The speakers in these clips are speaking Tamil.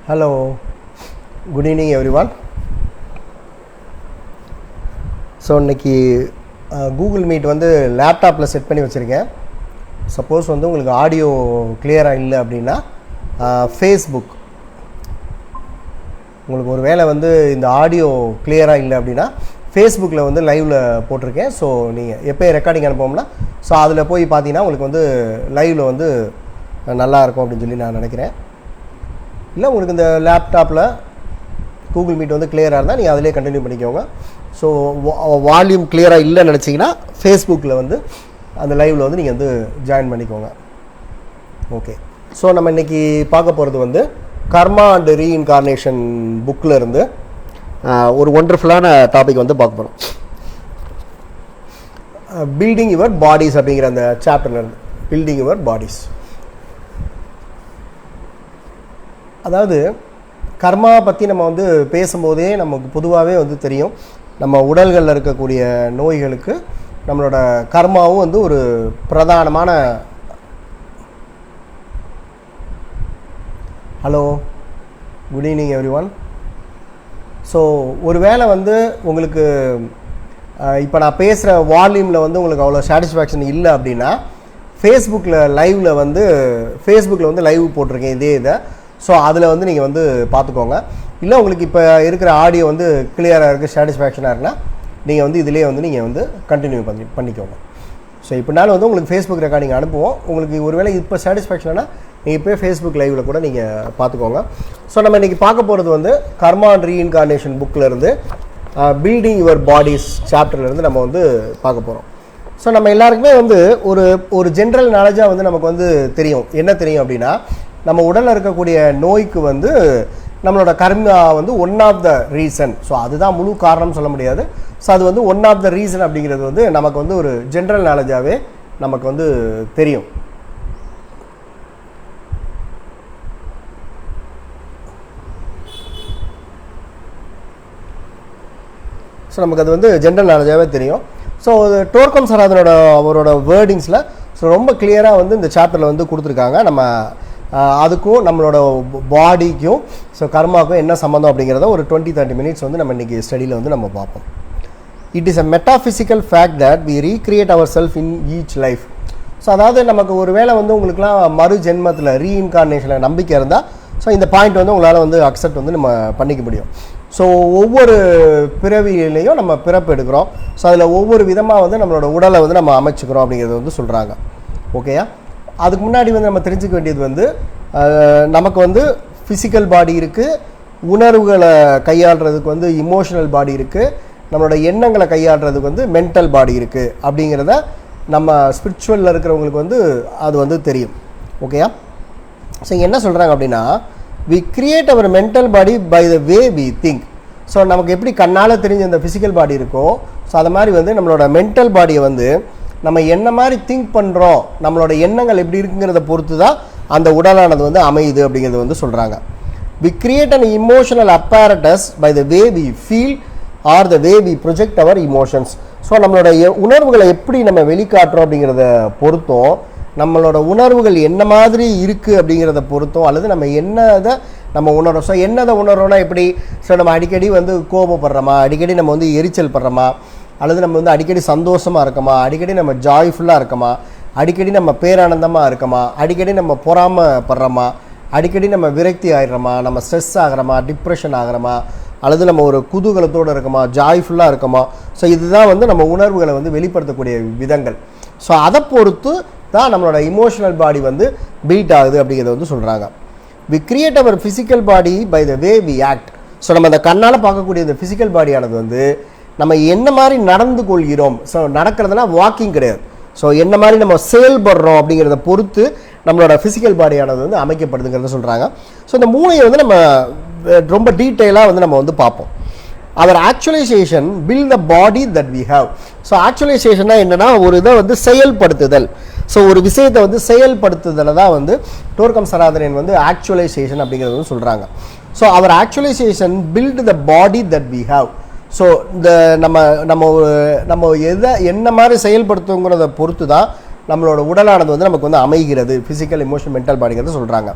Hello, good evening everyone. So இன்றைக்கி கூகுள் மீட் வந்து லேப்டாப்பில் செட் பண்ணி வச்சுருக்கேன். சப்போஸ் வந்து உங்களுக்கு ஆடியோ கிளியராக இல்லை அப்படின்னா ஃபேஸ்புக் உங்களுக்கு ஒரு வேளை வந்து இந்த ஆடியோ கிளியராக இல்லை அப்படின்னா ஃபேஸ்புக்கில் வந்து லைவில் போட்டிருக்கேன். ஸோ நீங்கள் எப்போ ரெக்கார்டிங் அனுப்போம்னா ஸோ அதில் போய் பார்த்தீங்கன்னா உங்களுக்கு வந்து லைவில் வந்து நல்லாயிருக்கும் அப்படின்னு சொல்லி நான் நினைக்கிறேன். இல்லை உங்களுக்கு இந்த லேப்டாப்பில் கூகுள் மீட் வந்து கிளியராக இருந்தால் நீங்கள் அதிலே கண்டினியூ பண்ணிக்கோங்க. ஸோ வால்யூம் கிளியராக இல்லைன்னு நினச்சிங்கன்னா ஃபேஸ்புக்கில் வந்து அந்த லைவில் வந்து நீங்கள் வந்து ஜாயின் பண்ணிக்கோங்க. ஓகே, ஸோ நம்ம இன்றைக்கி பார்க்க போகிறது வந்து கர்மா அண்ட் ரீஇன்கார்னேஷன் புக்கில் இருந்து ஒரு ஒண்டர்ஃபுல்லான டாபிக் வந்து பார்க்க போகிறோம். பில்டிங் யுவர் பாடிஸ் அப்படிங்கிற அந்த சாப்டர்லேருந்து பில்டிங் யுவர் பாடிஸ். அதாவது கர்மா பற்றி நம்ம வந்து பேசும்போதே நமக்கு பொதுவாகவே வந்து தெரியும், நம்ம உடல்களில் இருக்கக்கூடிய நோய்களுக்கு நம்மளோட கர்மாவும் வந்து ஒரு பிரதானமான. Hello, good evening every one. So ஒரு வேளை வந்து உங்களுக்கு இப்போ நான் பேசுகிற வால்யூமில் வந்து உங்களுக்கு அவ்வளோ சாட்டிஸ்ஃபேக்ஷன் இல்லை அப்படின்னா ஃபேஸ்புக்கில் வந்து லைவ் போட்டிருக்கேன் இதே இதை. ஸோ அதில் வந்து நீங்கள் வந்து பார்த்துக்கோங்க. இல்லை உங்களுக்கு இப்போ இருக்கிற ஆடியோ வந்து கிளியராக இருக்குது, சாட்டிஸ்ஃபேக்ஷனாக இருக்குன்னா நீங்கள் வந்து இதிலே வந்து நீங்கள் வந்து கண்டினியூ பண்ணிக்கோங்க. ஸோ இப்படினாலும் வந்து உங்களுக்கு ஃபேஸ்புக் ரெக்கார்டிங் அனுப்புவோம். உங்களுக்கு ஒருவேளை இப்போ சாட்டிஸ்ஃபேக்ஷனாக நீங்கள் இப்போ ஃபேஸ்புக் லைவில் கூட நீங்கள் பார்த்துக்கோங்க. ஸோ நம்ம இன்றைக்கி பார்க்க போகிறது வந்து கர்மா அண்ட் ரீஇன்கார்னேஷன் புக்கில் இருந்து பில்டிங் யுவர் பாடிஸ் சாப்டர்லேருந்து நம்ம வந்து பார்க்க போகிறோம். ஸோ நம்ம எல்லாருக்குமே வந்து ஒரு ஜென்ரல் நாலேஜாக வந்து நமக்கு வந்து தெரியும். என்ன தெரியும் அப்படின்னா, நம்ம உடலில் இருக்கக்கூடிய நோய்க்கு வந்து நம்மளோட கர்மா வந்து one of the reason. So அதுதான் முழு காரணம் சொல்ல முடியாது. ஸோ அது வந்து ஒன் ஆஃப் த ரீசன் அப்படிங்கிறது வந்து நமக்கு வந்து ஒரு ஜென்ரல் நாலேஜாகவே நமக்கு வந்து தெரியும். ஸோ நமக்கு அது வந்து ஜென்ரல் நாலேஜாகவே தெரியும். ஸோ டோர்கம் சராதனோட அவரோட வேர்டிங்ஸில் ஸோ ரொம்ப கிளியராக வந்து இந்த சாப்டரில் வந்து கொடுத்துருக்காங்க. நம்ம அதுக்கும் நம்மளோட பாடிக்கும் ஸோ கர்மாவுக்கும் என்ன சம்மந்தம் அப்படிங்கிறத ஒரு 20-30 மினிட்ஸ் வந்து நம்ம இன்றைக்கி ஸ்டடியில் வந்து நம்ம பார்ப்போம். It is a metaphysical fact that we recreate our self in each life. So அதாவது நமக்கு ஒரு வேளை வந்து உங்களுக்குலாம் மறு ஜென்மத்தில் ரீஇன்கார்னேஷனில் நம்பிக்கை இருந்தால் ஸோ இந்த பாயிண்ட் வந்து உங்களால் வந்து அக்செப்ட் வந்து நம்ம பண்ணிக்க முடியும். ஸோ ஒவ்வொரு பிறவியிலையும் நம்ம பிறப்பு எடுக்கிறோம். ஸோ அதில் ஒவ்வொரு விதமாக வந்து நம்மளோட உடலை வந்து நம்ம அமைச்சுக்கிறோம் அப்படிங்கிறது வந்து சொல்கிறாங்க. ஓகேயா? அதுக்கு முன்னாடி வந்து நம்ம தெரிஞ்சுக்க வேண்டியது வந்து நமக்கு வந்து ஃபிசிக்கல் பாடி இருக்குது, உணர்வுகளை கையாளுறதுக்கு வந்து இமோஷனல் பாடி இருக்குது, நம்மளோட எண்ணங்களை கையாளுறதுக்கு வந்து மென்டல் பாடி இருக்குது அப்படிங்கிறத நம்ம ஸ்பிரிச்சுவலில் இருக்கிறவங்களுக்கு வந்து அது வந்து தெரியும். ஓகேயா? ஸோ என்ன சொல்கிறாங்க அப்படின்னா, we create our mental body by the way we think. So நமக்கு எப்படி கண்ணால் தெரிஞ்ச இந்த ஃபிசிக்கல் பாடி இருக்கோ ஸோ அது மாதிரி வந்து நம்மளோட மென்டல் பாடியை வந்து நம்ம என்ன மாதிரி திங்க் பண்ணுறோம், நம்மளோட எண்ணங்கள் எப்படி இருக்குங்கிறத பொறுத்து தான் அந்த உடலானது வந்து அமையுது அப்படிங்கிறது வந்து சொல்கிறாங்க. We create an emotional apparatus by the way we feel or the way we project our emotions. So நம்மளோட உணர்வுகளை எப்படி நம்ம வெளிக்காட்டுறோம் அப்படிங்கிறத பொறுத்தும், நம்மளோட உணர்வுகள் என்ன மாதிரி இருக்குது அப்படிங்கிறத பொறுத்தும், அல்லது நம்ம என்னதை நம்ம உணர்றோம். ஸோ என்னதை உணர்றோன்னா எப்படி, ஸோ நம்ம அடிக்கடி வந்து கோபப்படுறோமா, அடிக்கடி நம்ம வந்து எரிச்சல் படுறோமா, அல்லது நம்ம வந்து அடிக்கடி சந்தோஷமாக இருக்கோமா, அடிக்கடி நம்ம ஜாய்ஃபுல்லாக இருக்கோமா, அடிக்கடி நம்ம பேரானந்தமாக இருக்கோமா, அடிக்கடி நம்ம பொறாமப்படுறோமா, அடிக்கடி நம்ம விரக்தி ஆகிடுறோமா, நம்ம ஸ்ட்ரெஸ் ஆகிறோமா, டிப்ரெஷன் ஆகிறோமா, அல்லது நம்ம ஒரு குதூகலத்தோடு இருக்கோமா, ஜாய்ஃபுல்லாக இருக்கோமா. ஸோ இதுதான் வந்து நம்ம உணர்வுகளை வந்து வெளிப்படுத்தக்கூடிய விதங்கள். ஸோ அதை பொறுத்து தான் நம்மளோட இமோஷனல் பாடி வந்து பில்ட் ஆகுது அப்படிங்கிறத வந்து சொல்கிறாங்க. We create our physical body by the way we act. So நம்ம அந்த கண்ணால் பார்க்கக்கூடிய இந்த ஃபிசிக்கல் பாடியானது வந்து நம்ம என்ன மாதிரி நடந்து கொள்கிறோம். ஸோ நடக்கிறதுனா வாக்கிங் கிடையாது. ஸோ என்ன மாதிரி நம்ம செயல்படுறோம் அப்படிங்கிறத பொறுத்து நம்மளோட ஃபிசிக்கல் பாடியானது வந்து அமைக்கப்படுதுங்கிறத சொல்கிறாங்க. ஸோ இந்த மூளையை வந்து நம்ம ரொம்ப டீட்டெயிலாக வந்து நம்ம வந்து பார்ப்போம். அவர் actualization fill the body that we have. So ஆக்சுவலைசேஷன்னா என்னென்னா ஒரு இதை வந்து செயல்படுத்துதல். ஸோ ஒரு விஷயத்தை வந்து செயல்படுத்துதலை தான் வந்து டோர்கம் சராதனன் வந்து ஆக்சுவலைசேஷன் அப்படிங்கிறது வந்து சொல்கிறாங்க. So our actualization build the body that we have. So இந்த நம்ம எதை என்ன மாதிரி செயல்படுத்துங்கிறத பொறுத்து தான் நம்மளோட உடலானது வந்து நமக்கு வந்து அமைகிறது, ஃபிசிக்கல் எமோஷனல் மென்டல் பாடிங்கிறது சொல்கிறாங்க.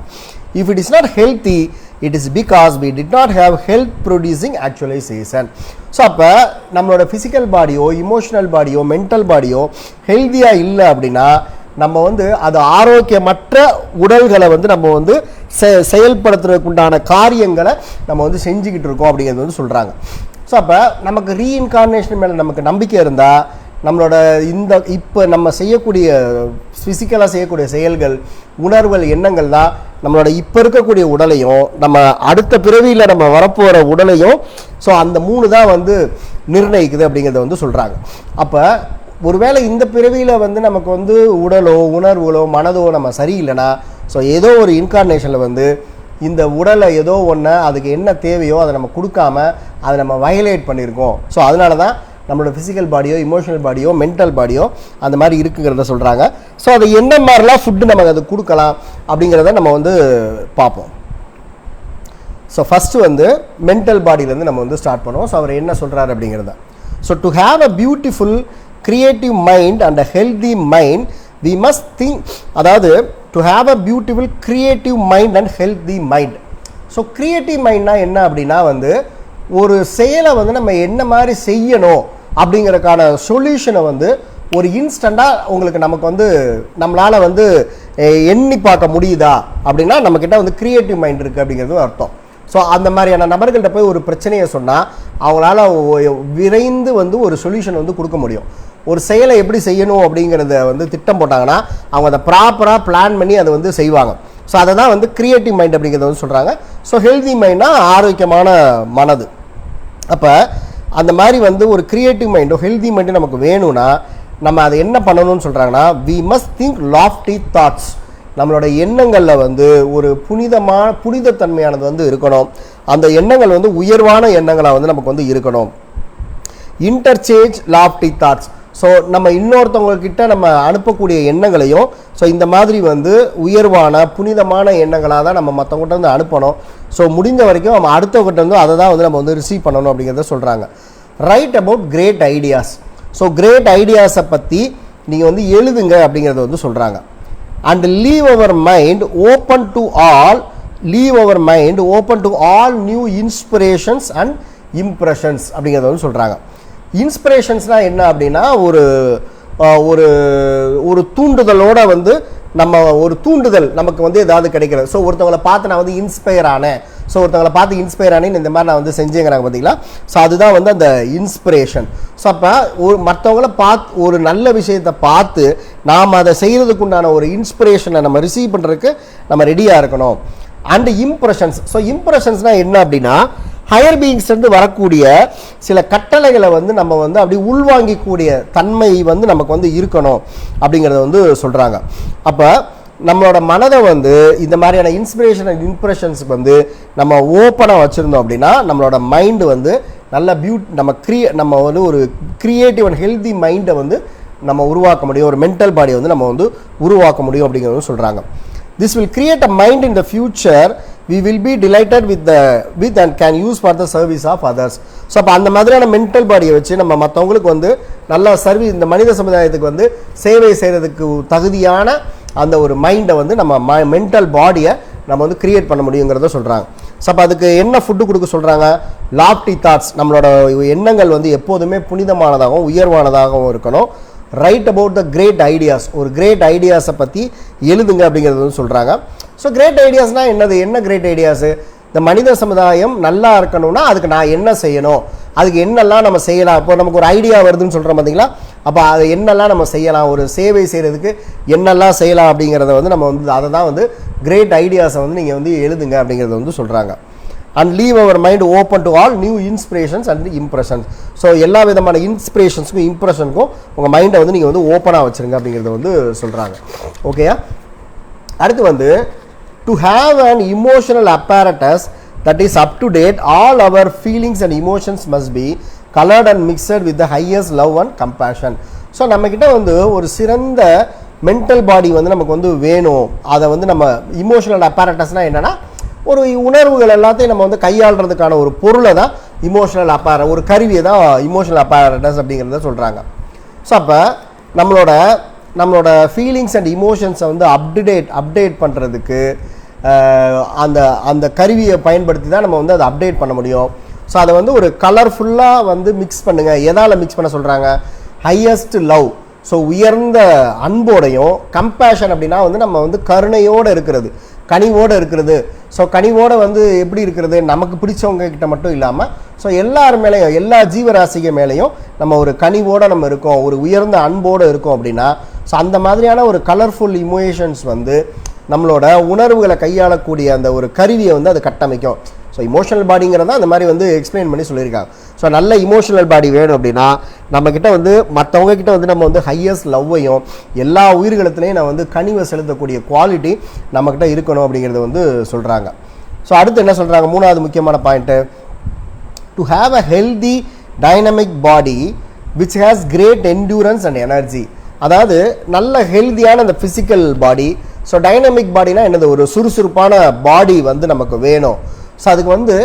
If it is not healthy it is because we did not have health producing actualization. So அப்போ நம்மளோட ஃபிசிக்கல் பாடியோ இமோஷனல் பாடியோ மென்டல் பாடியோ ஹெல்த்தியாக இல்லை அப்படின்னா நம்ம வந்து அது ஆரோக்கியமற்ற உடல்களை வந்து நம்ம வந்து செயல்படுத்துறதுக்கு உண்டான காரியங்களை நம்ம வந்து செஞ்சுக்கிட்டு இருக்கோம் அப்படிங்கிறது வந்து சொல்கிறாங்க. ஸோ அப்போ நமக்கு ரீஇன்கார்னேஷன் மேலே நமக்கு நம்பிக்கை இருந்தால் நம்மளோட இப்போ நம்ம செய்யக்கூடிய ஃபிசிக்கலாக செய்யக்கூடிய செயல்கள் உணர்வுகள் எண்ணங்கள் தான் நம்மளோட இப்போ இருக்கக்கூடிய உடலையும் நம்ம அடுத்த பிறவியில் நம்ம வரப்போகிற உடலையும் ஸோ அந்த 3 தான் வந்து நிர்ணயிக்குது அப்படிங்கிறத வந்து சொல்கிறாங்க. அப்போ ஒருவேளை இந்த பிறவியில் வந்து நமக்கு வந்து உடலோ உணர்வுகளோ மனதோ நம்ம சரியில்லைன்னா ஸோ ஏதோ ஒரு இன்கார்னேஷனில் வந்து இந்த உடலை ஏதோ ஒன்று அதுக்கு என்ன தேவையோ அதை நம்ம கொடுக்காம அதை நம்ம வயலேட் பண்ணியிருக்கோம். ஸோ அதனால தான் நம்மளோட ஃபிசிக்கல் பாடியோ இமோஷனல் பாடியோ மென்டல் பாடியோ அந்த மாதிரி இருக்குங்கிறத சொல்கிறாங்க. ஸோ அது என்ன மாதிரிலாம் ஃபுட்டு நமக்கு அது கொடுக்கலாம் அப்படிங்கிறத நம்ம வந்து பார்ப்போம். ஸோ ஃபஸ்ட்டு வந்து மென்டல் பாடியிலேருந்து நம்ம வந்து ஸ்டார்ட் பண்ணுவோம். ஸோ அவர் என்ன சொல்கிறாரு அப்படிங்கிறத. So to have a beautiful creative mind and a healthy mind we must think, அதாவது to have a beautiful creative mind and healthy mind. So creative mindனா என்ன அப்படின்னா வந்து ஒரு செயலை வந்து நம்ம என்ன மாதிரி செய்யணும் அப்படிங்கிறதுக்கான சொல்யூஷனை வந்து ஒரு இன்ஸ்டண்ட்டாக உங்களுக்கு நமக்கு வந்து நம்மளால் வந்து எண்ணி பார்க்க முடியுதா அப்படின்னா நம்மக்கிட்ட வந்து கிரியேட்டிவ் மைண்ட் இருக்குது அப்படிங்கிறது அர்த்தம். ஸோ அந்த மாதிரியான நபர்கள்ட்ட போய் ஒரு பிரச்சனையை சொன்னால் அவங்களால விரைந்து வந்து ஒரு சொல்யூஷன் வந்து கொடுக்க முடியும். ஒரு செயலை எப்படி செய்யணும் அப்படிங்கிறத வந்து திட்டம் போட்டாங்கன்னா அவங்க அதை ப்ராப்பராக பிளான் பண்ணி அதை வந்து செய்வாங்க. ஸோ அதை தான் வந்து கிரியேட்டிவ் மைண்ட் அப்படிங்கிறத வந்து சொல்கிறாங்க. ஸோ ஹெல்தி மைண்ட்னா ஆரோக்கியமான மனது. அப்போ அந்த மாதிரி வந்து ஒரு கிரியேட்டிவ் மைண்டோ ஹெல்தி மைண்டும் நமக்கு வேணும்னா நம்ம அதை என்ன பண்ணணும்னு சொல்கிறாங்கன்னா we must think lofty thoughts. நம்மளோட எண்ணங்களில் வந்து ஒரு புனிதத்தன்மையானது வந்து இருக்கணும். அந்த எண்ணங்கள் வந்து உயர்வான எண்ணங்களாக வந்து நமக்கு வந்து இருக்கணும். Interchange lofty thoughts. ஸோ நம்ம இன்னொருத்தவங்கக்கிட்ட நம்ம அனுப்பக்கூடிய எண்ணங்களையும் ஸோ இந்த மாதிரி வந்து உயர்வான புனிதமான எண்ணங்களாக தான் நம்ம மற்றவங்ககிட்ட வந்து அனுப்பணும். ஸோ முடிஞ்ச வரைக்கும் நம்ம அடுத்தவங்ககிட்ட வந்து அதை தான் வந்து நம்ம வந்து ரிசீவ் பண்ணணும் அப்படிங்கிறத சொல்கிறாங்க. Right about great ideas. So great ஐடியாஸை பற்றி நீங்கள் வந்து எழுதுங்க அப்படிங்கிறத வந்து சொல்கிறாங்க. and leave our mind open to all new inspirations and impressions அப்படிங்கிறத வந்து சொல்கிறாங்க. இன்ஸ்பிரேஷன்ஸ்னால் என்ன அப்படின்னா ஒரு ஒரு தூண்டுதலோட வந்து நம்ம ஒரு தூண்டுதல் நமக்கு வந்து ஏதாவது கிடைக்கிறது. ஸோ ஒருத்தவங்களை பார்த்து நான் வந்து இன்ஸ்பயர் ஆனேன், ஸோ ஒருத்தவங்களை பார்த்து இன்ஸ்பயர் ஆனேன்னு இந்த மாதிரி நான் வந்து செஞ்சேங்கிறாங்க பார்த்தீங்களா. ஸோ அதுதான் வந்து அந்த இன்ஸ்பிரேஷன். ஸோ அப்போ மற்றவங்கள பார்த்து ஒரு நல்ல விஷயத்தை பார்த்து நாம் அதை செய்கிறதுக்கு உண்டான ஒரு இன்ஸ்பிரேஷனை நம்ம ரிசீவ் பண்ணுறதுக்கு நம்ம ரெடியாக இருக்கணும். And impressions. ஸோ இம்ப்ரெஷன்ஸ்னால் என்ன அப்படின்னா ஹையர் பீயிங்ஸ்லேருந்து வரக்கூடிய சில கட்டளைகளை வந்து நம்ம வந்து அப்படி உள்வாங்கிக்கூடிய தன்மை வந்து நமக்கு வந்து இருக்கணும் அப்படிங்கிறத வந்து சொல்கிறாங்க. அப்போ நம்மளோட மனதை வந்து இந்த மாதிரியான இன்ஸ்பிரேஷன் அண்ட் இம்ப்ரெஷன்ஸுக்கு வந்து நம்ம ஓப்பனாக வச்சுருந்தோம் அப்படின்னா நம்மளோட மைண்டு வந்து நல்ல நம்ம வந்து ஒரு கிரியேட்டிவ் அண்ட் ஹெல்தி மைண்டை வந்து நம்ம உருவாக்க முடியும். ஒரு மென்டல் பாடியை வந்து நம்ம வந்து உருவாக்க முடியும் அப்படிங்கிறது சொல்கிறாங்க. This will create a mind in the future we will be delighted with and can use for the service of others. So அப்போ அந்த மாதிரியான மென்டல் பாடியை வச்சு நம்ம மற்றவங்களுக்கு வந்து நல்ல இந்த மனித சமுதாயத்துக்கு வந்து சேவை செய்கிறதுக்கு தகுதியான அந்த ஒரு மைண்டை வந்து நம்ம மென்டல் பாடியை நம்ம வந்து கிரியேட் பண்ண முடியுங்கிறத சொல்கிறாங்க. ஸோ அப்போ அதுக்கு என்ன ஃபுட்டு கொடுக்க சொல்கிறாங்க? Lofty thoughts. நம்மளோட எண்ணங்கள் வந்து எப்போதுமே புனிதமானதாகவும் உயர்வானதாகவும் இருக்கணும். Write about the great ideas. ஒரு கிரேட் ஐடியாஸை பற்றி எழுதுங்க அப்படிங்கிறது வந்து சொல்கிறாங்க. ஸோ கிரேட் ஐடியாஸ்னால் என்ன கிரேட் ஐடியாஸு? இந்த மனித சமுதாயம் நல்லா இருக்கணும்னா அதுக்கு நான் என்ன செய்யணும், அதுக்கு என்னெல்லாம் நம்ம செய்யலாம். இப்போ நமக்கு ஒரு ஐடியா வருதுன்னு சொல்கிறோம் பார்த்தீங்களா, அப்போ அது என்னெல்லாம் நம்ம செய்யலாம், ஒரு சேவை செய்கிறதுக்கு என்னெல்லாம் செய்யலாம் அப்படிங்கிறத வந்து நம்ம வந்து அதை தான் வந்து கிரேட் ஐடியாஸை வந்து நீங்கள் வந்து எழுதுங்க அப்படிங்கிறத வந்து சொல்கிறாங்க. And leave our mind open to all new inspirations and impressions. So எல்லா விதமான இன்ஸ்பிரேஷன்ஸுக்கும் இம்ப்ரெஷனுக்கும் உங்கள் மைண்டை வந்து நீங்கள் வந்து ஓப்பனாக வச்சுருங்க அப்படிங்கிறத வந்து சொல்கிறாங்க. ஓகேயா? அடுத்து வந்து to have an emotional apparatus that is up to date, all our feelings and emotions must be colored and mixed with the highest love and compassion. So நம்மக்கிட்ட வந்து ஒரு சிறந்த மென்டல் பாடி வந்து நமக்கு வந்து வேணும். அதை வந்து நம்ம இமோஷனல் apparatusனால் என்னென்னா ஒரு உணர்வுகள் எல்லாத்தையும் நம்ம வந்து கையாளுறதுக்கான ஒரு பொருளை தான் இமோஷனல் ஒரு கருவியை தான் இமோஷனல் apparatus அப்படிங்கிறத சொல்கிறாங்க. ஸோ அப்போ நம்மளோட நம்மளோட ஃபீலிங்ஸ் அண்ட் இமோஷன்ஸை வந்து அப்டேட் பண்ணுறதுக்கு அந்த அந்த கருவியை பயன்படுத்தி தான் நம்ம வந்து அதை அப்டேட் பண்ண முடியும். ஸோ அதை வந்து ஒரு கலர்ஃபுல்லாக வந்து மிக்ஸ் பண்ணுங்கள். எதால் மிக்ஸ் பண்ண சொல்கிறாங்க? ஹையஸ்ட் லவ், ஸோ உயர்ந்த அன்போடையும், கம்பேஷன் அப்படின்னா வந்து நம்ம வந்து கருணையோடு இருக்கிறது, கனிவோடு இருக்கிறது. ஸோ கனிவோடு வந்து எப்படி இருக்கிறது? நமக்கு பிடிச்சவங்க கிட்ட மட்டும் இல்லாமல் ஸோ எல்லார் மேலேயும், எல்லா ஜீவராசிகள் மேலேயும் நம்ம ஒரு கனிவோடு நம்ம இருக்கோம், ஒரு உயர்ந்த அன்போடு இருக்கோம் அப்படின்னா ஸோ அந்த மாதிரியான ஒரு கலர்ஃபுல் இமோஷன்ஸ் வந்து நம்மளோட உணர்வுகளை கையாளக்கூடிய அந்த ஒரு கருவியை வந்து அது கட்டமைக்கும். ஸோ இமோஷனல் பாடிங்கிறத அந்த மாதிரி வந்து எக்ஸ்பிளைன் பண்ணி சொல்லியிருக்காங்க. ஸோ நல்ல இமோஷனல் பாடி வேணும் அப்படின்னா நம்மக்கிட்ட வந்து மற்றவங்க கிட்ட வந்து நம்ம வந்து ஹையஸ்ட் லவ்வையும் எல்லா உயிர்களிடத்துலையும் நான் வந்து கனிவை செலுத்தக்கூடிய குவாலிட்டி நம்மக்கிட்ட இருக்கணும் அப்படிங்கிறத வந்து சொல்கிறாங்க. ஸோ அடுத்து என்ன சொல்கிறாங்க? மூணாவது முக்கியமான point, to have a healthy dynamic body which has great endurance and energy. அதாவது நல்ல ஹெல்தியான அந்த ஃபிசிக்கல் பாடி. ஸோ டைனமிக் பாடினா என்னது? ஒரு சுறுசுறுப்பான பாடி வந்து நமக்கு வேணும். ஸோ அதுக்கு வந்து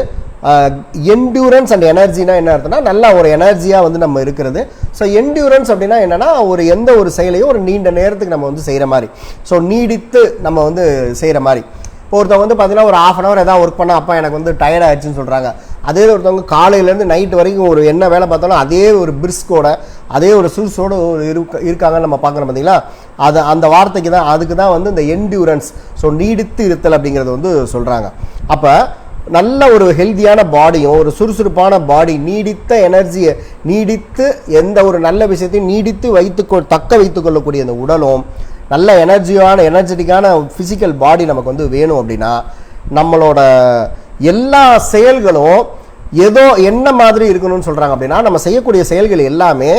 என்டியூரன்ஸ் அண்ட் எனர்ஜினா என்ன அர்த்தம்னா நல்லா ஒரு எனர்ஜியாக வந்து நம்ம இருக்கிறது. ஸோ என்டியூரன்ஸ் அப்படின்னா என்னென்னா ஒரு எந்த ஒரு செயலையும் ஒரு நீண்ட நேரத்துக்கு நம்ம வந்து செய்கிற மாதிரி, ஸோ நீடித்து நம்ம வந்து செய்கிற மாதிரி. இப்போ ஒருத்தவங்க வந்து பார்த்தீங்கன்னா ஒரு ½ hour எதாவது ஒர்க் பண்ணால் அப்பா எனக்கு வந்து டயர்ட் ஆகிடுச்சுன்னு சொல்கிறாங்க. அதே ஒருத்தவங்க காலையிலேருந்து நைட் வரைக்கும் ஒரு என்ன வேலை பார்த்தாலும் அதே ஒரு பிரிஸ்கோட அதே ஒரு சுறுசோடு இருக்காங்கன்னு நம்ம பார்க்குறோம் பார்த்தீங்களா? அது அந்த வார்த்தைக்கு தான், அதுக்கு தான் வந்து இந்த என்டியூரன்ஸ், ஸோ நீடித்து இருத்தல் அப்படிங்கிறது வந்து சொல்கிறாங்க. அப்போ நல்ல ஒரு ஹெல்தியான பாடியும் ஒரு சுறுசுறுப்பான பாடி, நீடித்த எனர்ஜியை, நீடித்து எந்த ஒரு நல்ல விஷயத்தையும் நீடித்து தக்க வைத்துக்கொள்ளக்கூடிய அந்த உடலும் நல்ல எனர்ஜெட்டிக்கான ஃபிசிக்கல் பாடி நமக்கு வந்து வேணும் அப்படின்னா நம்மளோட எல்லா செயல்களும் ஏதோ என்ன மாதிரி இருக்கணும்னு சொல்கிறாங்க அப்படின்னா நம்ம செய்யக்கூடிய செயல்கள் எல்லாமே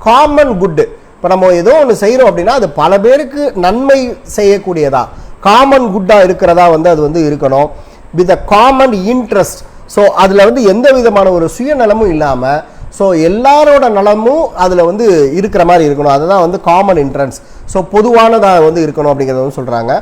காமன் குட்டு. இப்போ நம்ம ஏதோ ஒன்று செய்கிறோம் அப்படின்னா அது பல பேருக்கு நன்மை செய்யக்கூடியதா, காமன் குட்டாக இருக்கிறதா வந்து அது வந்து இருக்கணும். With a common interest, so அதில் வந்து எந்த விதமான ஒரு சுயநலமும் இல்லாமல் ஸோ எல்லாரோட நலமும் அதில் வந்து இருக்கிற மாதிரி இருக்கணும். அதுதான் வந்து காமன் இன்ட்ரெஸ்ட், ஸோ பொதுவானதாக வந்து இருக்கணும் அப்படிங்கிறத வந்து சொல்கிறாங்க.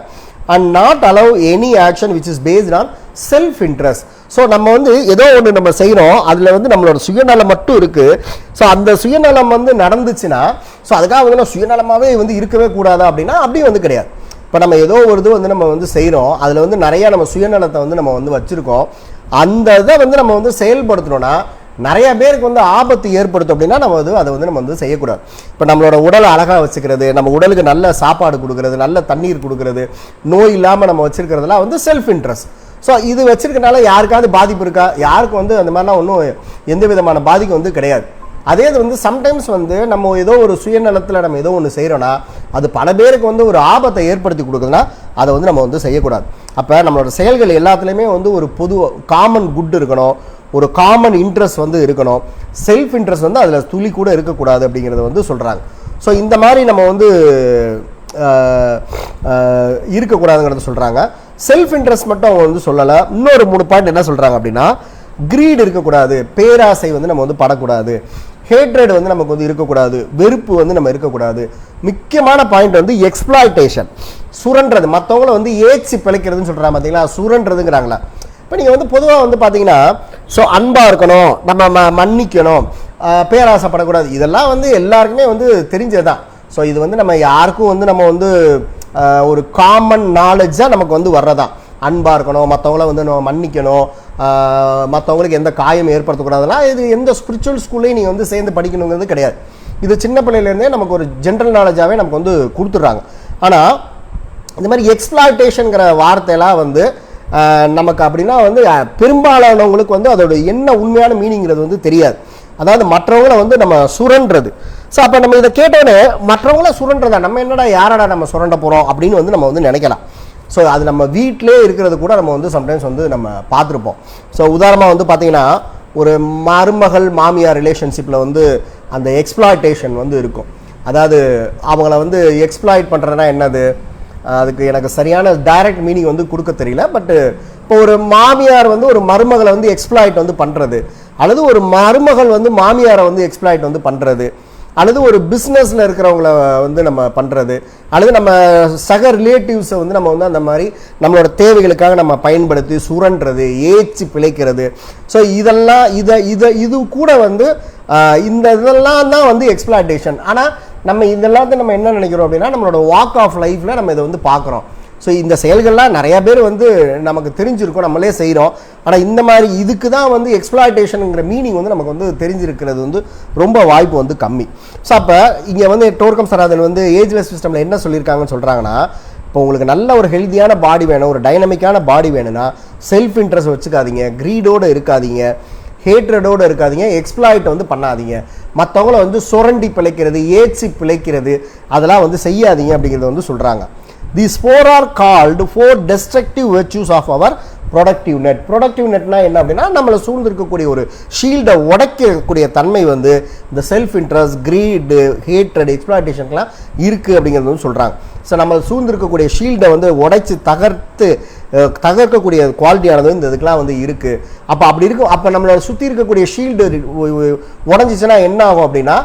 And not allow any action which is based on self interest. So நம்ம வந்து ஏதோ ஒன்று நம்ம செய்கிறோம், அதில் வந்து நம்மளோட சுயநலம் மட்டும் இருக்குது. ஸோ அந்த சுயநலம் வந்து நடந்துச்சுன்னா ஸோ அதுக்காக வந்து நம்ம சுயநலமாகவே வந்து இருக்கவே கூடாதா அப்படின்னா அப்படியும் வந்து கிடையாது. இப்போ நம்ம ஏதோ ஒரு இது வந்து நம்ம வந்து செய்கிறோம், அதில் வந்து நிறையா நம்ம சுயநலத்தை வந்து நம்ம வந்து வச்சுருக்கோம். அந்த இதை வந்து நம்ம வந்து செயல்படுத்தணும்னா நிறைய பேருக்கு வந்து ஆபத்து ஏற்படுத்தும் அப்படின்னா நம்ம வந்து அதை வந்து நம்ம வந்து செய்யக்கூடாது. இப்போ நம்மளோட உடலை அழகாக வச்சுக்கிறது, நம்ம உடலுக்கு நல்ல சாப்பாடு கொடுக்கறது, நல்ல தண்ணீர் கொடுக்கறது, நோய் இல்லாமல் நம்ம வச்சுருக்கிறதுலாம் வந்து செல்ஃப் இன்ட்ரெஸ்ட். ஸோ இது வச்சுருக்கனால யாருக்காவது பாதிப்பு இருக்கா? யாருக்கும் வந்து அந்த மாதிரிலாம் ஒன்றும் எந்த விதமான பாதிப்பு வந்து கிடையாது. அதே இது வந்து சம்டைம்ஸ் வந்து நம்ம ஏதோ ஒரு சுயநலத்தில் நம்ம ஏதோ ஒன்று செய்கிறோன்னா அது பல பேருக்கு வந்து ஒரு ஆபத்தை ஏற்படுத்தி கொடுக்குதுன்னா அதை வந்து நம்ம வந்து செய்யக்கூடாது. அப்போ நம்மளோட செயல்கள் எல்லாத்துலேயுமே வந்து ஒரு பொது காமன் குட் இருக்கணும், ஒரு காமன் இன்ட்ரெஸ்ட் வந்து இருக்கணும். செல்ஃப் இன்ட்ரெஸ்ட் வந்து அதில் துளி கூட இருக்கக்கூடாது அப்படிங்கிறத வந்து சொல்கிறாங்க. ஸோ இந்த மாதிரி நம்ம வந்து இருக்கக்கூடாதுங்கிறத சொல்கிறாங்க. செல்ஃப் இன்ட்ரெஸ்ட் மட்டும் அவங்க வந்து சொல்லலை. இன்னொரு 3 பாயிண்ட் என்ன சொல்கிறாங்க அப்படின்னா, கிரீட் இருக்கக்கூடாது, பேராசை வந்து நம்ம வந்து படக்கூடாது, ஹேட்ரட் வந்து நமக்கு வந்து இருக்கக்கூடாது, வெறுப்பு வந்து நம்ம இருக்கக்கூடாது. முக்கியமான பாயிண்ட் வந்து எக்ஸ்ப்ளாய்டேஷன், சுரன்றது, மற்றவங்கள வந்து ஏச்சி பிழைக்கிறதுன்னு சொல்கிறாங்க பார்த்தீங்களா, சுரன்றதுங்கிறாங்களா. இப்போ நீங்கள் வந்து பொதுவாக வந்து பார்த்தீங்கன்னா ஸோ அன்பாக இருக்கணும், நம்ம மன்னிக்கணும், பேராசைப்படக்கூடாது, இதெல்லாம் வந்து எல்லாருக்குமே வந்து தெரிஞ்சது தான். ஸோ இது வந்து நம்ம யாருக்கும் வந்து நம்ம வந்து ஒரு காமன் நாலேஜாக நமக்கு வந்து வர்றதான். அன்பாக இருக்கணும், மற்றவங்கள வந்து நம்ம மன்னிக்கணும், மற்றவங்களுக்கு எந்த காயம் ஏற்படுத்தக்கூடாதுலாம் இது எந்த ஸ்பிரிச்சுவல் ஸ்கூல்லையும் நீங்கள் வந்து சேர்ந்து படிக்கணுங்கிறது கிடையாது. இது சின்ன பிள்ளையிலேருந்தே நமக்கு ஒரு ஜென்ரல் நாலேஜாகவே நமக்கு வந்து கொடுத்துட்றாங்க. ஆனால் இந்த மாதிரி எக்ஸ்ப்ளாய்டேஷனுங்கிற வார்த்தையெல்லாம் வந்து நமக்கு அப்படின்னா வந்து பெரும்பாலானவங்களுக்கு வந்து அதோட என்ன உண்மையான மீனிங்கிறது வந்து தெரியாது. அதாவது மற்றவங்கள வந்து நம்ம சுரன்றது. ஸோ அப்போ நம்ம இதை கேட்டோன்னே மற்றவங்கள சுரன்றதா, நம்ம என்னடா யாரடா நம்ம சுரண்ட போகிறோம் அப்படின்னு வந்து நம்ம வந்து நினைக்கலாம். ஸோ அது நம்ம வீட்டிலே இருக்கிறது கூட நம்ம வந்து சம்டைம்ஸ் வந்து நம்ம பார்த்துருப்போம். ஸோ உதாரணமாக வந்து பார்த்திங்கன்னா ஒரு மருமகள் மாமியார் ரிலேஷன்ஷிப்பில் வந்து அந்த எக்ஸ்ப்ளாய்டேஷன் வந்து இருக்கும். அதாவது அவங்கள வந்து எக்ஸ்ப்ளாய்ட் பண்ணுறதுனா என்னது, அதுக்கு எனக்கு சரியான டைரக்ட் மீனிங் வந்து கொடுக்க தெரியல. பட்டு இப்போ ஒரு மாமியார் வந்து ஒரு மருமகளை வந்து எக்ஸ்ப்ளாய்ட் வந்து பண்ணுறது, அல்லது ஒரு மருமகள் வந்து மாமியாரை வந்து எக்ஸ்ப்ளாய்ட் வந்து பண்ணுறது, அல்லது ஒரு பிஸ்னஸில் இருக்கிறவங்கள வந்து நம்ம பண்ணுறது, அல்லது நம்ம சக ரிலேட்டிவ்ஸை வந்து நம்ம வந்து அந்த மாதிரி நம்மளோட தேவைகளுக்காக நம்ம பயன்படுத்தி சுரன்றது, ஏச்சி பிழைக்கிறது. ஸோ இதெல்லாம் இது கூட வந்து இந்த இதெல்லாம் தான் வந்து எக்ஸ்ப்ளாய்டேஷன். ஆனால் நம்ம இதெல்லாத்தையும் நம்ம என்ன நினைக்கிறோம் அப்படின்னா நம்மளோட வாக் ஆஃப் லைஃப்பில் நம்ம இதை வந்து பார்க்குறோம். ஸோ இந்த செயல்கள்லாம் நிறையா பேர் வந்து நமக்கு தெரிஞ்சிருக்கும், நம்மளே செய்கிறோம். ஆனால் இந்த மாதிரி இதுக்கு தான் வந்து எக்ஸ்ப்ளாய்டேஷனுங்கிற மீனிங் வந்து நமக்கு வந்து தெரிஞ்சிருக்கிறது வந்து ரொம்ப வாய்ப்பு வந்து கம்மி. ஸோ அப்போ இங்கே வந்து டோர்கம் சராதன் வந்து ஏஜ்லெஸ் சிஸ்டமில் என்ன சொல்லியிருக்காங்கன்னு சொல்கிறாங்கன்னா, இப்போ உங்களுக்கு நல்ல ஒரு ஹெல்த்தியான பாடி வேணும், ஒரு டைனமிக்கான பாடி வேணும்னா செல்ஃப் இன்ட்ரெஸ்ட் வச்சுக்காதீங்க, க்ரீடோடு இருக்காதீங்க, ஹேட்ரடோடு இருக்காதீங்க, எக்ஸ்ப்ளாய்ட் வந்து பண்ணாதீங்க, மற்றவங்கள வந்து சுரண்டி பிழைக்கிறது, ஏச்சி பிழைக்கிறது அதெல்லாம் வந்து செய்யாதீங்க அப்படிங்கிறத வந்து சொல்கிறாங்க. These four are called four destructive virtues of our productive net. Productive நெட்னா என்ன அப்படின்னா நம்மளை சூழ்ந்திருக்கக்கூடிய ஒரு ஷீல்டை உடைக்கக்கூடிய தன்மை வந்து இந்த செல்ஃப் இன்ட்ரெஸ்ட், கிரீடு, ஹேட்ரட், எக்ஸ்ப்ளாய்டேஷன்லாம் இருக்குது அப்படிங்கிறது வந்து சொல்கிறாங்க. ஸோ நம்ம சூழ்ந்திருக்கக்கூடிய ஷீல்டை வந்து உடைச்சி தகர்க்கக்கூடிய குவாலிட்டியானது இந்த இதுக்கெலாம் வந்து இருக்குது. அப்படி இருக்கும். அப்போ நம்மளோட சுற்றி இருக்கக்கூடிய ஷீல்டு உடஞ்சிச்சுன்னா என்ன ஆகும் அப்படின்னா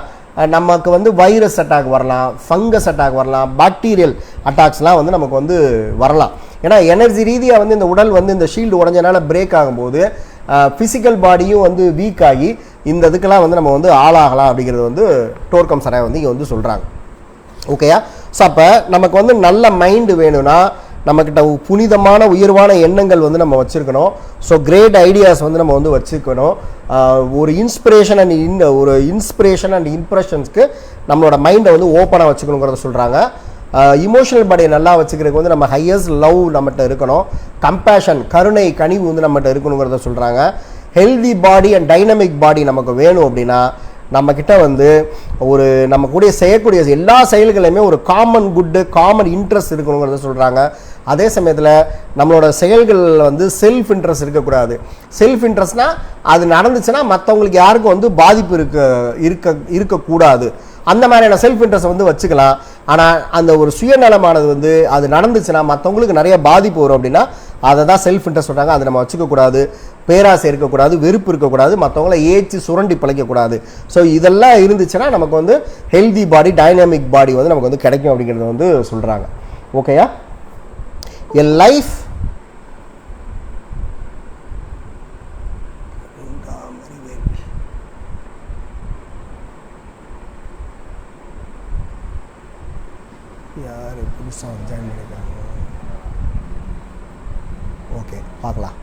நமக்கு வந்து வைரஸ் அட்டாக் வரலாம், ஃபங்கஸ் அட்டாக் வரலாம், பாக்டீரியல் அட்டாக்ஸ்லாம் வந்து நமக்கு வந்து வரலாம். ஏன்னா எனர்ஜி ரீதியாக வந்து இந்த உடல் வந்து இந்த ஷீல்டு உடஞ்சனால பிரேக் ஆகும்போது ஃபிசிக்கல் பாடியும் வந்து வீக் ஆகி இந்த இதுக்கெல்லாம் வந்து நம்ம வந்து ஆளாகலாம் அப்படிங்கிறது வந்து டோர்கம் சராய் வந்து இங்கே வந்து சொல்கிறாங்க. ஓகேயா? ஸோ அப்போ நமக்கு வந்து நல்ல மைண்டு வேணும்னா நம்மக்கிட்ட புனிதமான உயர்வான எண்ணங்கள் வந்து நம்ம வச்சுருக்கணும். ஸோ கிரேட் ஐடியாஸ் வந்து நம்ம வந்து வச்சுக்கணும். ஒரு இன்ஸ்பிரேஷன் அண்ட் இம்ப்ரெஷன்ஸ்க்கு நம்மளோட மைண்டை வந்து ஓப்பனாக வச்சுக்கணுங்கிறத சொல்கிறாங்க. இமோஷனல் பாடியை நல்லா வச்சுக்கிறதுக்கு வந்து நம்ம ஹையஸ்ட் லவ் நம்மகிட்ட இருக்கணும், கம்பேஷன், கருணை, கனிவு வந்து நம்மகிட்ட இருக்கணுங்கிறத சொல்கிறாங்க. ஹெல்தி பாடி அண்ட் டைனமிக் பாடி நமக்கு வேணும் அப்படின்னா நம்மக்கிட்ட வந்து நம்ம கூட செய்யக்கூடிய எல்லா செயல்களையுமே ஒரு காமன் குட்டு, காமன் இன்ட்ரெஸ்ட் இருக்கணுங்கிறத சொல்கிறாங்க. அதே சமயத்தில் நம்மளோட செயல்கள் வந்து செல்ஃப் இன்ட்ரெஸ்ட் இருக்கக்கூடாது. செல்ஃப் இன்ட்ரெஸ்ட்னால் அது நடந்துச்சுன்னா மற்றவங்களுக்கு யாருக்கும் வந்து பாதிப்பு இருக்கக்கூடாது. அந்த மாதிரியான செல்ஃப் இன்ட்ரெஸ்ட் வந்து வச்சுக்கலாம். ஆனால் அந்த ஒரு சுயநலமானது வந்து அது நடந்துச்சுன்னா மற்றவங்களுக்கு நிறைய பாதிப்பு வரும் அப்படின்னா அதை தான் செல்ஃப் இன்ட்ரெஸ்ட் சொல்கிறாங்க. அதை நம்ம வச்சுக்கக்கூடாது. பேராசை இருக்கக்கூடாது, வெறுப்பு இருக்கக்கூடாது, மற்றவங்கள ஏற்றி சுரண்டி பழைக்கக்கூடாது. ஸோ இதெல்லாம் இருந்துச்சுன்னா நமக்கு வந்து ஹெல்தி பாடி, டைனாமிக் பாடி வந்து நமக்கு வந்து கிடைக்கும் அப்படிங்கிறத வந்து சொல்கிறாங்க. ஓகேயா? A life யார் புதுசாக ஜாயின் பண்ணியிருக்காங்க. ஓகே, பார்க்கலாம்.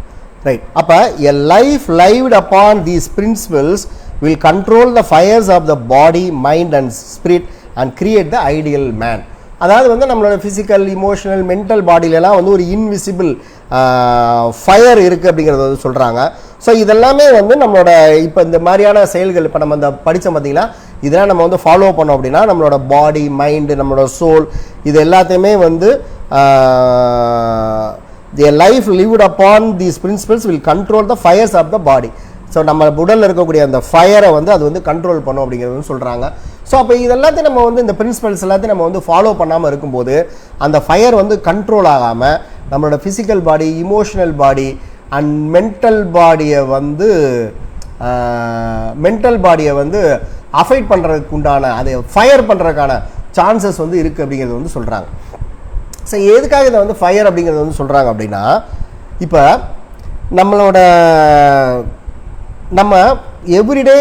ரைட். அப்போ a life lived upon these principles will control the fires of the body, mind and spirit and create the ideal man. அதாவது வந்து நம்மளோட ஃபிசிக்கல், இமோஷனல், மென்டல் பாடியிலலாம் வந்து ஒரு இன்விசிபிள் ஃபயர் இருக்குது அப்படிங்கிறத வந்து சொல்கிறாங்க. ஸோ இதெல்லாமே வந்து நம்மளோட இப்போ இந்த மாதிரியான செயல்கள் இப்போ நம்ம இந்த படித்தோம் பார்த்தீங்கன்னா இதெல்லாம் நம்ம வந்து ஃபாலோ பண்ணோம் அப்படின்னா நம்மளோட பாடி, மைண்டு, நம்மளோட சோல் இது எல்லாத்தையுமே வந்து the life lived upon these principles will control the fires of the body. So நம்ம உடலில் இருக்கக்கூடிய அந்த ஃபயரை வந்து அது வந்து கண்ட்ரோல் பண்ணும் அப்படிங்கிறது சொல்கிறாங்க. ஸோ அப்போ இதெல்லாத்தையும் நம்ம வந்து இந்த பிரின்சிபல்ஸ் எல்லாத்தையும் நம்ம வந்து ஃபாலோ பண்ணாமல் இருக்கும்போது அந்த ஃபயர் வந்து கண்ட்ரோல் ஆகாமல் நம்மளோட physical body, emotional body and mental பாடியை வந்து அஃபெக்ட் பண்ணுறதுக்கு உண்டான அதை ஃபயர் பண்ணுறதுக்கான சான்சஸ் வந்து இருக்குது அப்படிங்கிறது வந்து சொல்கிறாங்க. ஸோ எதுக்காக இதை வந்து ஃபயர் அப்படிங்கிறது வந்து சொல்கிறாங்க அப்படின்னா இப்போ நம்ம எவ்ரிடே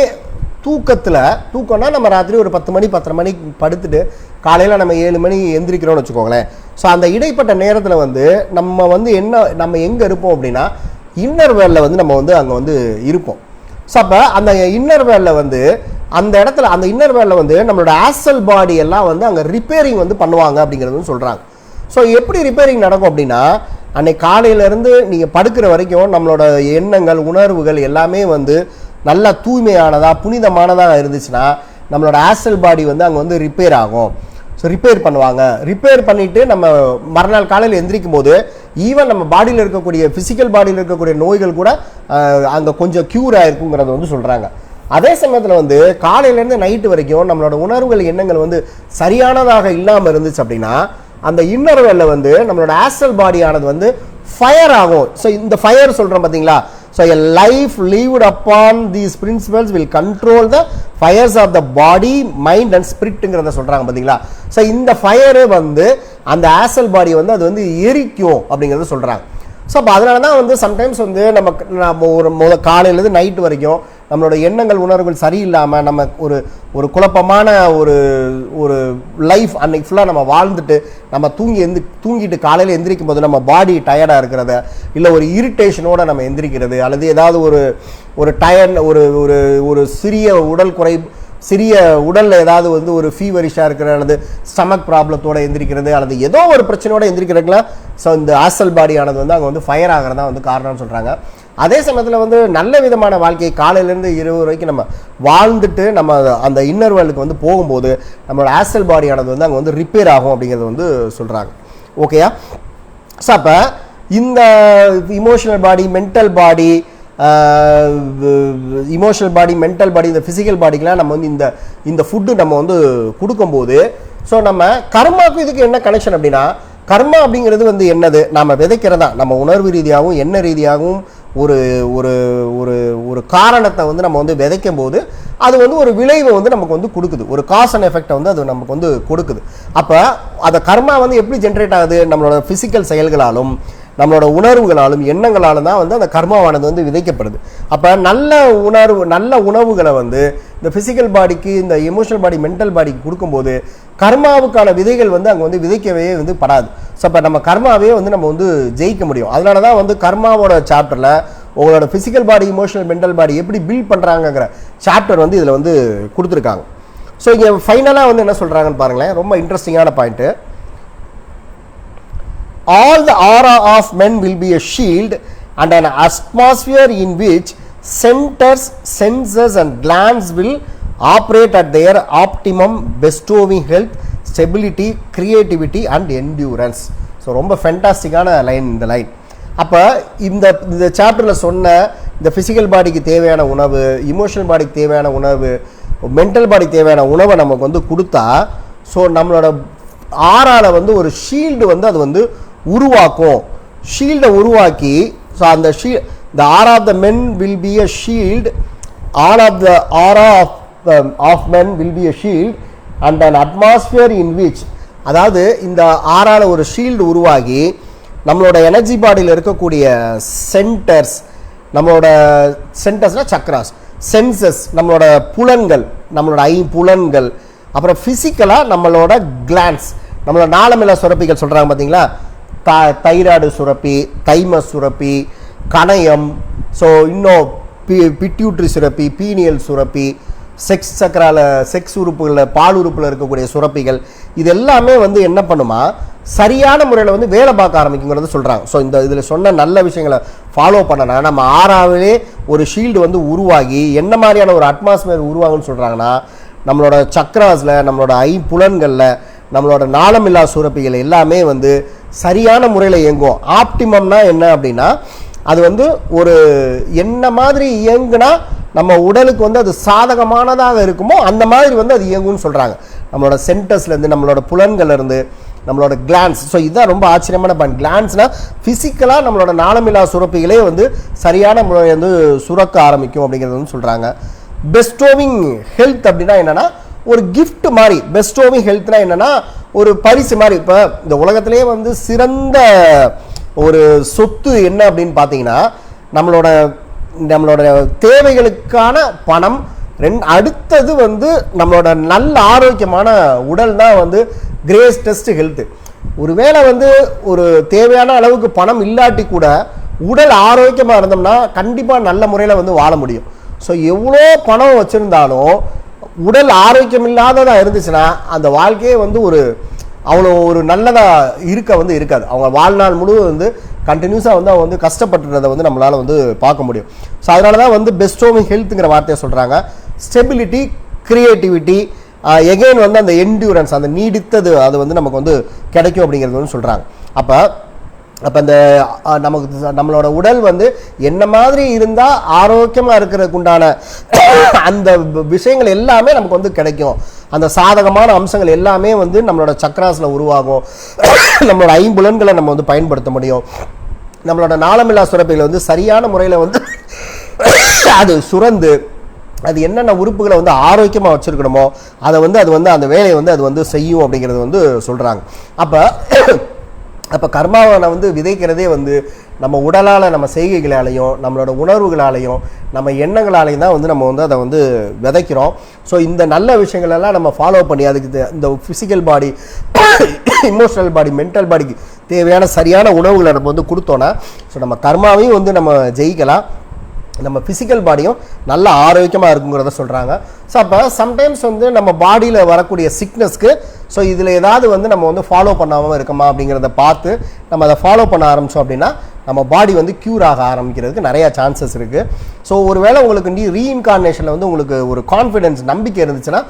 தூக்கம்னா நம்ம ராத்திரி ஒரு 10 மணி 10:30 மணிக்கு படுத்துட்டு காலையில் நம்ம 7 மணி எந்திரிக்கிறோம்னு வச்சுக்கோங்களேன். ஸோ அந்த இடைப்பட்ட நேரத்தில் வந்து நம்ம எங்கே இருப்போம் அப்படின்னா இன்னர் வேலில் வந்து நம்ம வந்து அங்கே வந்து இருப்போம். ஸோ அப்போ அந்த இன்னர் வேலில் வந்து அந்த இன்னர் வேலில் வந்து நம்மளோட ஆசல் பாடி எல்லாம் வந்து அங்கே ரிப்பேரிங் வந்து பண்ணுவாங்க அப்படிங்கிறது வந்து சொல்கிறாங்க. ஸோ எப்படி ரிப்பேரிங் நடக்கும் அப்படின்னா அன்னைக்கு காலையிலேருந்து நீங்கள் படுக்கிற வரைக்கும் நம்மளோட எண்ணங்கள், உணர்வுகள் எல்லாமே வந்து நல்லா தூய்மையானதாக, புனிதமானதாக இருந்துச்சுன்னா நம்மளோட ஆசல் பாடி வந்து அங்கே வந்து ரிப்பேர் ஆகும். ஸோ ரிப்பேர் பண்ணுவாங்க. ரிப்பேர் பண்ணிவிட்டு நம்ம மறுநாள் காலையில் எந்திரிக்கும் போது ஈவன் நம்ம பாடியில் இருக்கக்கூடிய ஃபிசிக்கல் பாடியில் இருக்கக்கூடிய நோய்கள் கூட அங்கே கொஞ்சம் க்யூர் ஆகிருக்குங்கிறத வந்து சொல்கிறாங்க. அதே சமயத்தில் வந்து காலையிலேருந்து நைட்டு வரைக்கும் நம்மளோட உணர்வுகள், எண்ணங்கள் வந்து சரியானதாக இல்லாமல் இருந்துச்சு அப்படின்னா அந்த இன்னர் வேலில் வந்து நம்மளோட ஆஸ்ட்ரல் பாடியானது வந்து ஃபயர் ஆகும். ஸோ இந்த ஃபயர் சொல்கிறோம் பார்த்தீங்களா. So a life lived upon these principles will control the fires of the body, mind and spiritங்கிறத சொல்கிறாங்க பார்த்தீங்களா. ஸோ இந்த ஃபயரு வந்து அந்த ஆஸ்ட்ரல் பாடியை வந்து அது வந்து எரிக்கும் அப்படிங்கிறத சொல்கிறாங்க. ஸோ அப்போ அதனால தான் வந்து சம்டைம்ஸ் வந்து நம்ம ஒரு காலையிலேருந்து நைட்டு வரைக்கும் நம்மளோட எண்ணங்கள் உணர்வுகள் சரியில்லாமல் நம்ம ஒரு குழப்பமான ஒரு லைஃப் அன்னைக்கு ஃபுல்லாக நம்ம வாழ்ந்துட்டு நம்ம தூங்கிட்டு காலையில் எந்திரிக்கும் போது நம்ம பாடி டயர்டாக இருக்கிறத, இல்லை ஒரு இரிட்டேஷனோடு நம்ம எந்திரிக்கிறது, அல்லது ஏதாவது ஒரு டயர்ட் ஒரு சிறிய உடலில் ஏதாவது வந்து ஒரு ஃபீவரிஷாக இருக்கிற அல்லது ஸ்டமக் ப்ராப்ளத்தோடு எந்திரிக்கிறது, அல்லது ஏதோ ஒரு பிரச்சனையோடு எந்திரிக்கிறதுக்குலாம் ஸோ இந்த ஆஸ்ட்ரல் பாடியானது வந்து அங்கே வந்து ஃபயர் ஆகிறதா வந்து காரணம்னு சொல்கிறாங்க. அதே சமயத்தில் வந்து நல்ல விதமான வாழ்க்கையை காலையிலேருந்து இரவு வரைக்கும் நம்ம வாழ்ந்துட்டு நம்ம அந்த இன்னர் வேர்ல்டுக்கு வந்து போகும்போது நம்மளோட ஆஸ்ட்ரல் பாடியானது வந்து அங்கே வந்து ரிப்பேர் ஆகும் அப்படிங்கிறது வந்து சொல்கிறாங்க. ஓகேயா? ஸோ அப்போ இந்த இமோஷனல் பாடி, மென்டல் பாடி, மென்டல் பாடி, இந்த ஃபிசிக்கல் பாடிக்கெலாம் நம்ம வந்து இந்த ஃபுட்டு நம்ம வந்து கொடுக்கும்போது ஸோ நம்ம கர்மாவுக்கும் இதுக்கு என்ன கனெக்ஷன் அப்படின்னா, கர்மா அப்படிங்கிறது வந்து என்னது, நம்ம விதைக்கிறதா நம்ம உணர்வு ரீதியாகவும் எண்ண ரீதியாகவும் ஒரு ஒரு ஒரு ஒரு காரணத்தை வந்து நம்ம வந்து விதைக்கும் போது அது வந்து ஒரு விளைவை வந்து நமக்கு வந்து கொடுக்குது, ஒரு காஸ் அண்ட் எஃபெக்டை வந்து அது நமக்கு வந்து கொடுக்குது. அப்போ அந்த கர்மா வந்து எப்படி ஜென்ரேட் ஆகுது, நம்மளோட ஃபிசிக்கல் செயல்களாலும் நம்மளோட உணர்வுகளாலும் எண்ணங்களாலும் தான் வந்து அந்த கர்மாவானது வந்து விதைக்கப்படுது. அப்போ நல்ல உணவுகளை வந்து இந்த ஃபிசிக்கல் பாடிக்கு, இந்த எமோஷனல் பாடி, மென்டல் பாடிக்கு கொடுக்கும்போது கர்மாவுக்கான விதைகள் வந்து அங்கே வந்து விதைக்கவே வந்து படாது. ஸோ அப்போ நம்ம கர்மாவே வந்து நம்ம வந்து ஜெயிக்க முடியும். அதனால தான் வந்து கர்மாவோட சாப்டரில் உங்களோட ஃபிசிக்கல் பாடி, இமோஷனல், மென்டல் பாடி எப்படி பில்ட் பண்ணுறாங்கங்கிற சாப்டர் வந்து இதில் வந்து கொடுத்துருக்காங்க. ஸோ இங்கே ஃபைனலாக வந்து என்ன சொல்கிறாங்கன்னு பாருங்களேன், ரொம்ப இன்ட்ரெஸ்டிங்கான point. All the aura of men will be a shield and an atmosphere in which centers, senses and glands will operate at their optimum, bestowing health, stability, creativity and endurance. So ரொம்ப ஃபென்டாஸ்டிக்கான லைன் இந்த லைன். அப்போ இந்த சாப்டரில் சொன்ன இந்த ஃபிசிக்கல் பாடிக்கு தேவையான உணவு, இமோஷனல் பாடிக்கு தேவையான உணவு, மென்டல் பாடிக்கு தேவையான உணவை நமக்கு வந்து கொடுத்தா ஸோ நம்மளோட ஆறால வந்து ஒரு ஷீல்டு வந்து அது வந்து உருவாக்கும். ஷீல்டை உருவாக்கி ஸோ அந்த the aura of the men will be a shield, all of the aura of men will be a shield and an atmosphere in which, அதாவது இந்த ஆறால ஒரு ஷீல்டு உருவாகி நம்மளோட எனர்ஜி பாடியில் இருக்கக்கூடிய சென்டர்ஸ், நம்மளோட சென்டர்ஸ்னா சக்ராஸ், சென்சஸ் நம்மளோட புலன்கள், நம்மளோட ஐம்புலன்கள், அப்புறம் ஃபிசிக்கலாக நம்மளோட கிளான்ஸ், நம்மளோட நாளமில்லா சுரப்பிகள் சொல்கிறாங்க பார்த்தீங்களா, தைராய்டு சுரப்பி, தைமஸ் சுரப்பி, கணையம், ஸோ இன்னும் பிட்யூட்ரி சுரப்பி, பீனியல் சுரப்பி, செக்ஸ் சக்கரால செக்ஸ் உறுப்புகளில் பால் உறுப்பில் இருக்கக்கூடிய சுரப்பிகள், இது எல்லாமே வந்து என்ன பண்ணுமா சரியான முறையில் வந்து வேலை பார்க்க ஆரம்பிக்குங்கிறது சொல்கிறாங்க. ஸோ இதில் சொன்ன நல்ல விஷயங்களை ஃபாலோ பண்ணனா நம்ம ஆறாவே ஒரு ஷீல்டு வந்து உருவாகி என்ன மாதிரியான ஒரு அட்மாஸ்பியர் உருவாகுன்னு சொல்கிறாங்கன்னா, நம்மளோட சக்ராஸில், நம்மளோட ஐம்புலன்களில், நம்மளோட நாளமில்லா சுரப்பிகள் எல்லாமே வந்து சரியான முறையில் இயங்கும். ஆப்டிமம்னா என்ன அப்படின்னா, அது வந்து ஒரு என்ன மாதிரி இயங்குனா நம்ம உடலுக்கு வந்து அது சாதகமானதாக இருக்குமோ அந்த மாதிரி வந்து அது இயங்கும்னு சொல்கிறாங்க. நம்மளோட சென்டர்ஸ்லேருந்து, நம்மளோட புலன்கள்லேருந்து, நம்மளோட கிளான்ஸ். ஸோ இதுதான் ரொம்ப ஆச்சரியமான பாயிண்ட். கிளான்ஸ்னால் ஃபிசிக்கலாக நம்மளோட நாளமில்லா சுரப்பிகளே வந்து சரியான முறை வந்து சுரக்க ஆரம்பிக்கும் அப்படிங்கிறது வந்து சொல்கிறாங்க. பெஸ்டோவிங் ஹெல்த் அப்படின்னா என்னென்னா ஒரு கிஃப்ட் மாதிரி. பெஸ்டோவிங் ஹெல்த்னா என்னென்னா ஒரு பரிசு மாதிரி. இப்போ இந்த உலகத்திலே வந்து சிறந்த ஒரு சொத்து என்ன அப்படின்னு பார்த்தீங்கன்னா நம்மளோட தேவைகளுக்கான பணம், அடுத்தது வந்து நம்மளோட நல்ல ஆரோக்கியமான உடல் தான் வந்து கிரேட்டஸ்ட் ஹெல்த்து. ஒருவேளை வந்து ஒரு தேவையான அளவுக்கு பணம் இல்லாட்டி கூட உடல் ஆரோக்கியமாக இருந்தோம்னா கண்டிப்பாக நல்ல முறையில் வந்து வாழ முடியும். ஸோ எவ்வளோ பணம் வச்சுருந்தாலும் உடல் ஆரோக்கியம் இல்லாததாக இருந்துச்சுன்னா அந்த வாழ்க்கையே வந்து அவ்வளோ ஒரு நல்லதாக இருக்காது. அவங்க வாழ்நாள் முழுவதும் வந்து கண்டினியூஸாக வந்து அவங்க வந்து கஷ்டப்பட்டுறதை வந்து நம்மளால் வந்து பார்க்க முடியும். ஸோ அதனால தான் வந்து பெஸ்டோவிங் ஹெல்த்துங்கிற வார்த்தையை சொல்கிறாங்க. ஸ்டெபிலிட்டி, கிரியேட்டிவிட்டி, எகெயின் வந்து அந்த என்டியூரன்ஸ், அந்த நீடித்தது அது வந்து நமக்கு வந்து கிடைக்கும் அப்படிங்கிறது வந்து சொல்கிறாங்க. அப்போ இந்த நம்மளோட உடல் வந்து என்ன மாதிரி இருந்தால் ஆரோக்கியமாக இருக்கிறதுக்கு உண்டான அந்த விஷயங்கள் எல்லாமே நமக்கு வந்து கிடைக்கும். அந்த சாதகமான அம்சங்கள் எல்லாமே வந்து நம்மளோட சக்கராஸில் உருவாகும். நம்மளோட ஐம்புலன்களை நம்ம வந்து பயன்படுத்த முடியும். நம்மளோட நாளமில்லா சுரப்பிகளை வந்து சரியான முறையில் வந்து அது சுரந்து அது என்னென்ன உறுப்புகளை வந்து ஆரோக்கியமாக வச்சுருக்கணுமோ அதை வந்து அது வந்து அந்த வேலையை வந்து அது வந்து செய்யும் அப்படிங்கிறது வந்து சொல்கிறாங்க. அப்போ கர்மாவை வந்து விதைக்கிறதே வந்து நம்ம உடலால், நம்ம செய்கைகளாலையும், நம்மளோட உணர்வுகளாலையும், நம்ம எண்ணங்களாலையும் தான் வந்து நம்ம வந்து அதை வந்து விதைக்கிறோம். ஸோ இந்த நல்ல விஷயங்களெல்லாம் நம்ம ஃபாலோ பண்ணி அதுக்கு இந்த ஃபிசிக்கல் பாடி, இமோஷனல் பாடி, மென்டல் பாடிக்கு தேவையான சரியான உணவுகளை நம்ம வந்து கொடுத்தோன்னா ஸோ நம்ம கர்மாவையும் வந்து நம்ம ஜெயிக்கலாம், நம்ம ஃபிசிக்கல் பாடியும் நல்ல ஆரோக்கியமாக இருக்குங்கிறத சொல்கிறாங்க. ஸோ அப்போ சம்டைம்ஸ் வந்து நம்ம பாடியில் வரக்கூடிய சிக்னஸ்க்கு ஸோ இதில் ஏதாவது வந்து நம்ம வந்து ஃபாலோ பண்ணாமல் இருக்கோமா அப்படிங்கிறத பார்த்து நம்ம அதை ஃபாலோ பண்ண ஆரம்பித்தோம் அப்படின்னா நம்ம பாடி வந்து க்யூர் ஆக ஆரம்பிக்கிறதுக்கு நிறையா சான்சஸ் இருக்குது. ஸோ ஒருவேளை உங்களுக்கு ரீஇன்கார்னேஷனில் வந்து உங்களுக்கு ஒரு கான்ஃபிடென்ஸ், நம்பிக்கை இருந்துச்சுன்னா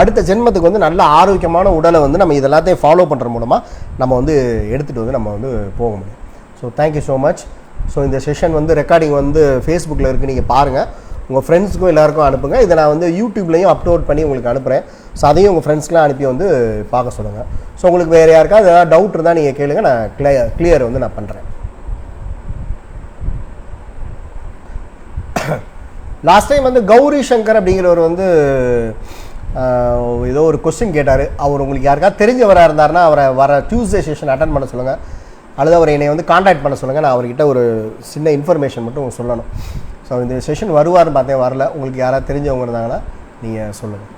அடுத்த ஜென்மத்துக்கு வந்து நல்ல ஆரோக்கியமான உடலை வந்து நம்ம இதெல்லாத்தையும் ஃபாலோ பண்ணுற மூலமாக நம்ம வந்து எடுத்துகிட்டு வந்து நம்ம வந்து போக முடியும். So thank you so much. So இந்த செஷன் வந்து ரெக்கார்டிங் வந்து ஃபேஸ்புக்கில் இருக்குது, நீங்கள் பாருங்கள், உங்கள் ஃப்ரெண்ட்ஸுக்கும் எல்லாருக்கும் அனுப்புங்க. இதை நான் வந்து யூடியூப்லேயும் அப்லோட் பண்ணி உங்களுக்கு அனுப்புகிறேன். ஸோ அதையும் உங்கள் ஃப்ரெண்ட்ஸ்க்கெலாம் அனுப்பி வந்து பார்க்க சொல்லுங்கள். ஸோ உங்களுக்கு வேறு யாருக்காவது ஏதாவது டவுட் இருந்தால் நீங்கள் கேளுங்க, நான் கிளியர் வந்து நான் பண்ணுறேன். லாஸ்ட் டைம் வந்து கௌரி சங்கர் அப்படிங்கிறவர் வந்து ஏதோ ஒரு கொஸ்டின் கேட்டார். அவர் உங்களுக்கு யாருக்காவது தெரிஞ்சவராக இருந்தாருன்னா அவரை வர டியூஸ்டே செஷன் அட்டன் பண்ண சொல்லுங்கள், அல்லது அவர் என்னை வந்து காண்டாக்ட் பண்ண சொல்லுங்கள். நான் அவர்கிட்ட ஒரு சின்ன இன்ஃபர்மேஷன் மட்டும் சொல்லணும். ஸோ இந்த செஷன் வருவார்னு பார்த்தேன், வரல. உங்களுக்கு யாராவது தெரிஞ்சவங்க இருந்தாங்கன்னா நீங்கள் சொல்லுங்கள்.